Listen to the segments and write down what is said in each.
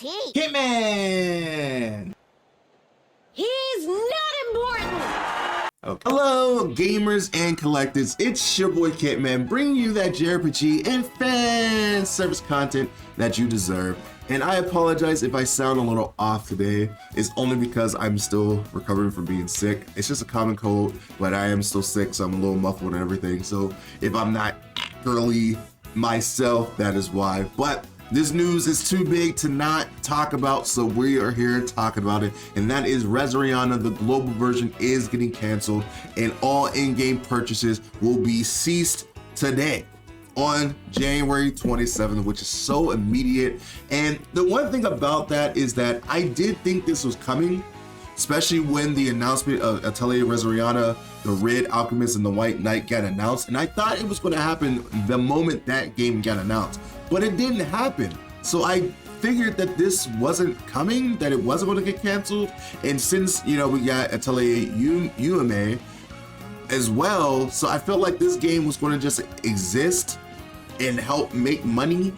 Who's he? Kentman! He's not important! Okay. Hello, gamers and collectors. It's your boy Kentman, bringing you that JRPG and fan service content that you deserve. And I apologize if I sound a little off today. It's only because I'm still recovering from being sick. It's just a common cold, but I am still sick, so I'm a little muffled and everything. So if I'm not girly myself, that is why. But this news is too big to not talk about, so we are here talking about it, and that is Resleriana. The global version is getting canceled, and all in-game purchases will be ceased today on January 27th, which is so immediate. And the one thing about that is that I did think this was coming, especially when the announcement of Atelier Resleriana, the Red Alchemist and the White Knight got announced, and I thought it was going to happen the moment that game got announced, but it didn't happen. So I figured that this wasn't coming, that it wasn't going to get canceled. And since, you know, we got Atelier UMA as well, so I felt like this game was going to just exist and help make money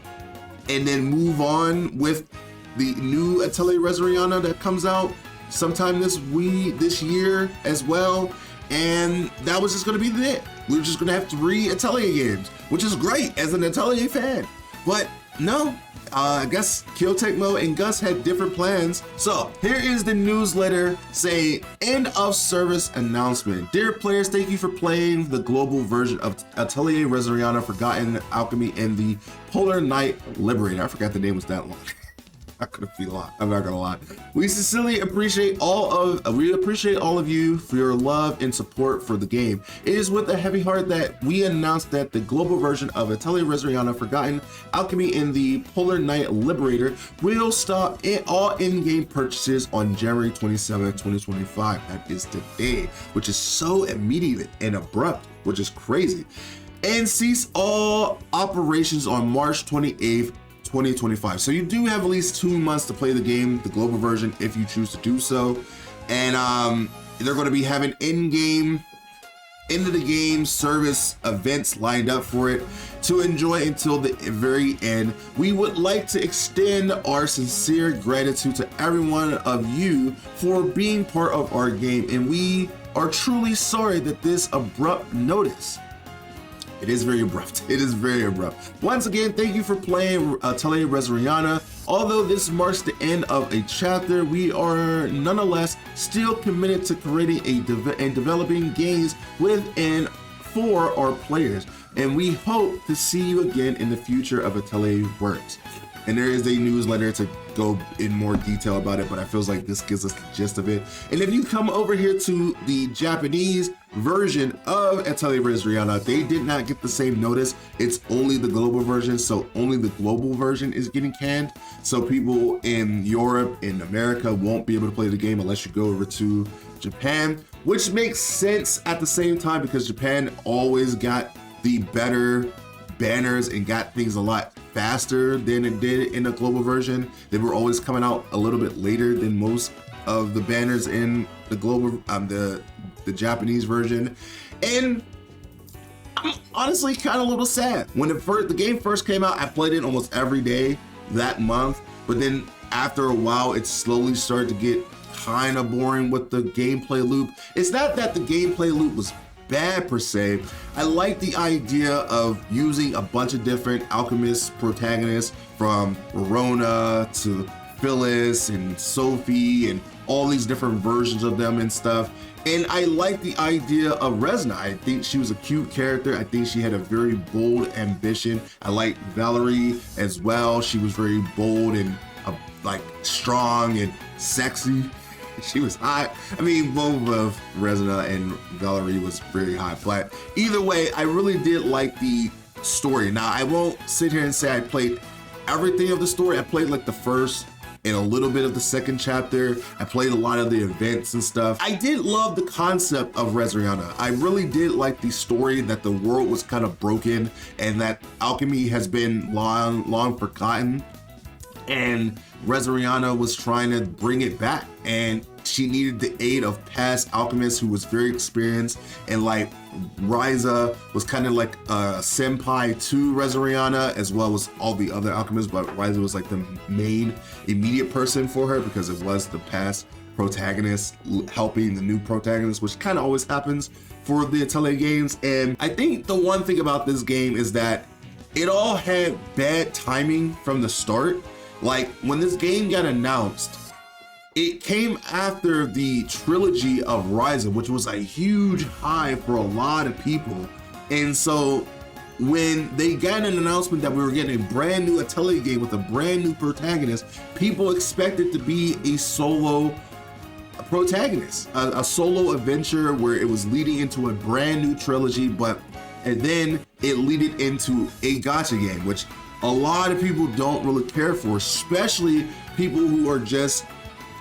and then move on with the new Atelier Resleriana that comes out sometime this year as well. And that was just going to be it. We were just going to have 3 Atelier games, which is great as an Atelier fan. But no, I guess Kill Tecmo and Gus had different plans. So here is the newsletter saying end of service announcement. Dear players, thank you for playing the global version of Atelier Resleriana Forgotten Alchemy and the Polar Knight Liberator. I forgot the name was that long. I could feel a lot. I'm not gonna lie. We sincerely appreciate all of you for your love and support for the game. It is with a heavy heart that we announced that the global version of Atelier Resleriana Forgotten Alchemy and the Polar Knight Liberator will stop all in-game purchases on January 27, 2025. That is today, which is so immediate and abrupt, which is crazy. And cease all operations on March 28th, 2025. So you do have at least 2 months to play the game, the global version, if you choose to do so. And they're going to be having in-game, end of the game service events lined up for it to enjoy until the very end. We would like to extend our sincere gratitude to every one of you for being part of our game, and we are truly sorry that this abrupt notice. It is very abrupt. It is very abrupt. Once again, thank you for playing Atelier Resleriana. Although this marks the end of a chapter, we are nonetheless still committed to creating and developing games with and for our players. And we hope to see you again in the future of Atelier Works. And there is a newsletter to go in more detail about it, but I feel like this gives us the gist of it. And if you come over here to the Japanese version of Atelier Resleriana, they did not get the same notice. It's only the global version, so only the global version is getting canned. So people in Europe and America won't be able to play the game unless you go over to Japan, which makes sense at the same time because Japan always got the better banners and got things a lot faster than it did in the global version. They were always coming out a little bit later than most of the banners in the global, the Japanese version. And I'm honestly kind of a little sad. When the game first came out, I played it almost every day that month, but then after a while, it slowly started to get kind of boring with the gameplay loop. It's not that the gameplay loop was bad per se. I like the idea of using a bunch of different alchemist protagonists, from Verona to Phyllis and Sophie and all these different versions of them and stuff. And I like the idea of Resna. I think she was a cute character. I think she had a very bold ambition. I like Valerie as well. She was very bold and like strong and sexy. She was hot. I mean, both of Resna and Valerie was very hot, but either way, I really did like the story. Now, I won't sit here and say I played everything of the story. I played like the first and a little bit of the second chapter. I played a lot of the events and stuff. I did love the concept of Resleriana. I really did like the story that the world was kind of broken and that alchemy has been long forgotten. And Resleriana was trying to bring it back, and she needed the aid of past alchemists who was very experienced and like Ryza was kind of like a senpai to Resleriana, as well as all the other alchemists, but Ryza was like the main immediate person for her because it was the past protagonist helping the new protagonist, which kind of always happens for the Atelier games. And I think the one thing about this game is that it all had bad timing from the start. Like when this game got announced, it came after the trilogy of Ryza, which was a huge high for a lot of people. And so when they got an announcement that we were getting a brand new Atelier game with a brand new protagonist, people expected to be a solo protagonist, a solo adventure where it was leading into a brand new trilogy, and then it leaded into a gacha game, which a lot of people don't really care for, especially people who are just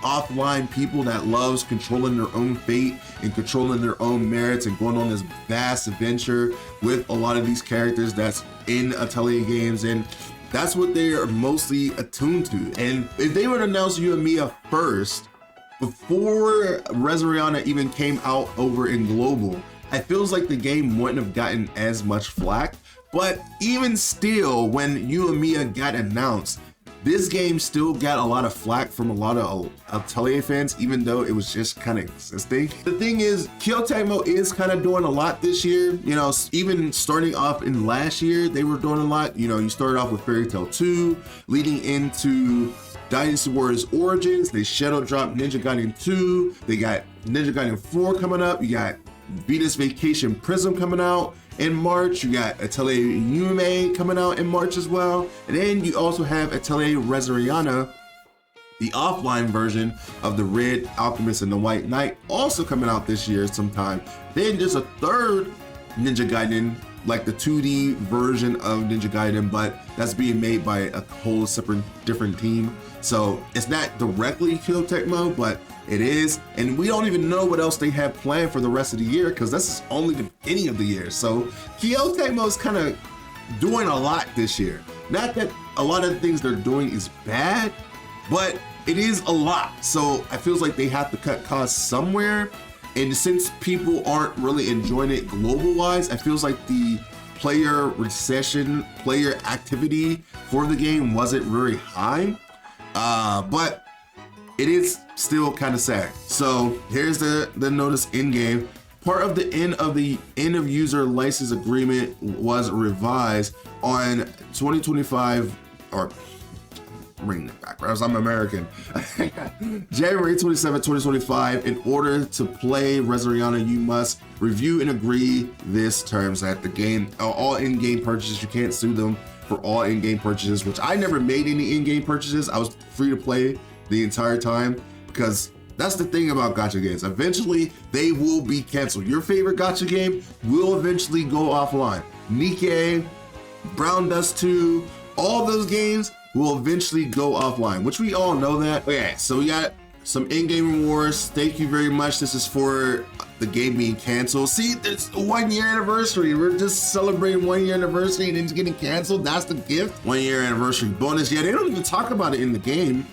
offline people that loves controlling their own fate and controlling their own merits and going on this vast adventure with a lot of these characters that's in Atelier games, and that's what they are mostly attuned to. And if they would announce Yoimiya first, before Resleriana even came out over in global, I feels like the game wouldn't have gotten as much flack. But even still, when Yoimiya got announced, this game still got a lot of flack from a lot of Atelier fans, even though it was just kind of existing. The thing is, Kyotemo is kind of doing a lot this year. You know, even starting off in last year, they were doing a lot. You know, you started off with Fairy Tail 2, leading into Dynasty Warriors Origins. They shadow dropped Ninja Gaiden 2. They got Ninja Gaiden 4 coming up. You got Venus Vacation Prism coming out in March. You got Atelier Yume coming out in March as well. And then you also have Atelier Resleriana, the offline version of the Red Alchemist and the White Knight, also coming out this year sometime. Then there's a third Ninja Gaiden, like the 2D version of Ninja Gaiden, but that's being made by a whole separate different team. So it's not directly Kyotemo, but it is. And we don't even know what else they have planned for the rest of the year, because this is only the beginning of the year. So Kyotemo is kind of doing a lot this year. Not that a lot of the things they're doing is bad, but it is a lot. So I feel like they have to cut costs somewhere. And since people aren't really enjoying it global wise, I feel like the player recession, player activity for the game wasn't very high. But it is still kind of sad. So here's the notice in game. Part of the end of user license agreement was revised on 2025, or bring it backwards, I'm American. January 27, 2025. In order to play Resleriana, you must review and agree this terms that the game, all in-game purchases, you can't sue them for all in-game purchases, which I never made any in-game purchases. I was free to play the entire time, because that's the thing about gacha games. Eventually, they will be canceled. Your favorite gacha game will eventually go offline. Nikkei, Brown Dust 2, all those games will eventually go offline, which we all know that. Okay, so we got some in-game rewards. Thank you very much. This is for the game being canceled. See, it's a 1 year anniversary. We're just celebrating 1 year anniversary and it's getting canceled. That's the gift. 1 year anniversary bonus. Yeah, they don't even talk about it in the game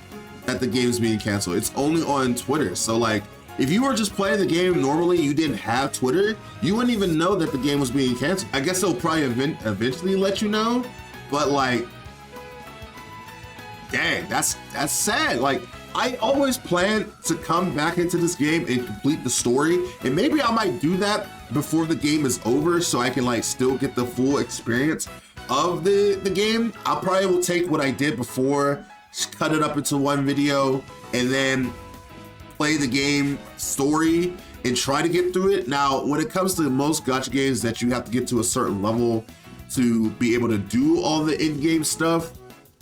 that the game is being canceled. It's only on Twitter. So like, if you were just playing the game normally, you didn't have Twitter, you wouldn't even know that the game was being canceled. I guess they'll probably eventually let you know, but like, dang, that's sad. Like, I always plan to come back into this game and complete the story, and maybe I might do that before the game is over so I can like still get the full experience of the game. I probably will take what I did before, cut it up into one video, and then play the game story and try to get through it. Now, when it comes to most gacha games that you have to get to a certain level to be able to do all the in-game stuff,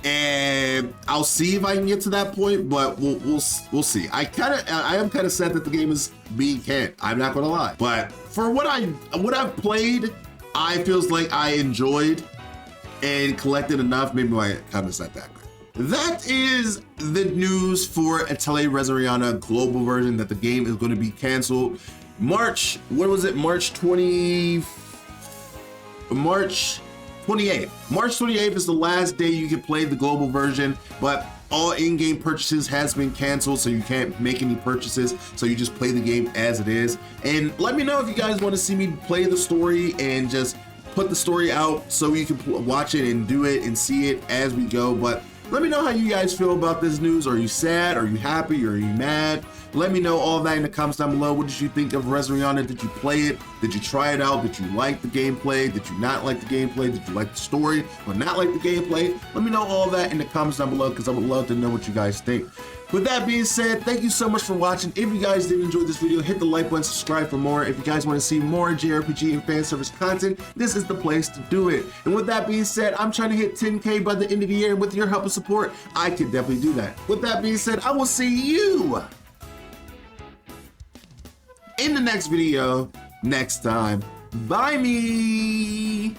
and I'll see if I can get to that point, but we'll see. I am kind of sad that the game is being canned. I'm not gonna lie, but for what I've played, I feels like I enjoyed and collected enough. Maybe my comments not that good. That is the news for Atelier Resleriana global version, that the game is going to be canceled. March 28th. March 28th is the last day you can play the global version, but all in-game purchases has been canceled, so you can't make any purchases, so you just play the game as it is. And let me know if you guys want to see me play the story and just put the story out so you can watch it and do it and see it as we go. But let me know how you guys feel about this news. Are you sad? Are you happy? Are you mad? Let me know all that in the comments down below. What did you think of Resleriana? Did you play it? Did you try it out? Did you like the gameplay? Did you not like the gameplay? Did you like the story or not like the gameplay? Let me know all that in the comments down below, because I would love to know what you guys think. With that being said, thank you so much for watching. If you guys did enjoy this video, hit the like button, subscribe for more. If you guys want to see more JRPG and fan service content, this is the place to do it. And with that being said, I'm trying to hit 10K by the end of the year, and with your help and support, I can definitely do that. With that being said, I will see you in the next video next time. Bye me.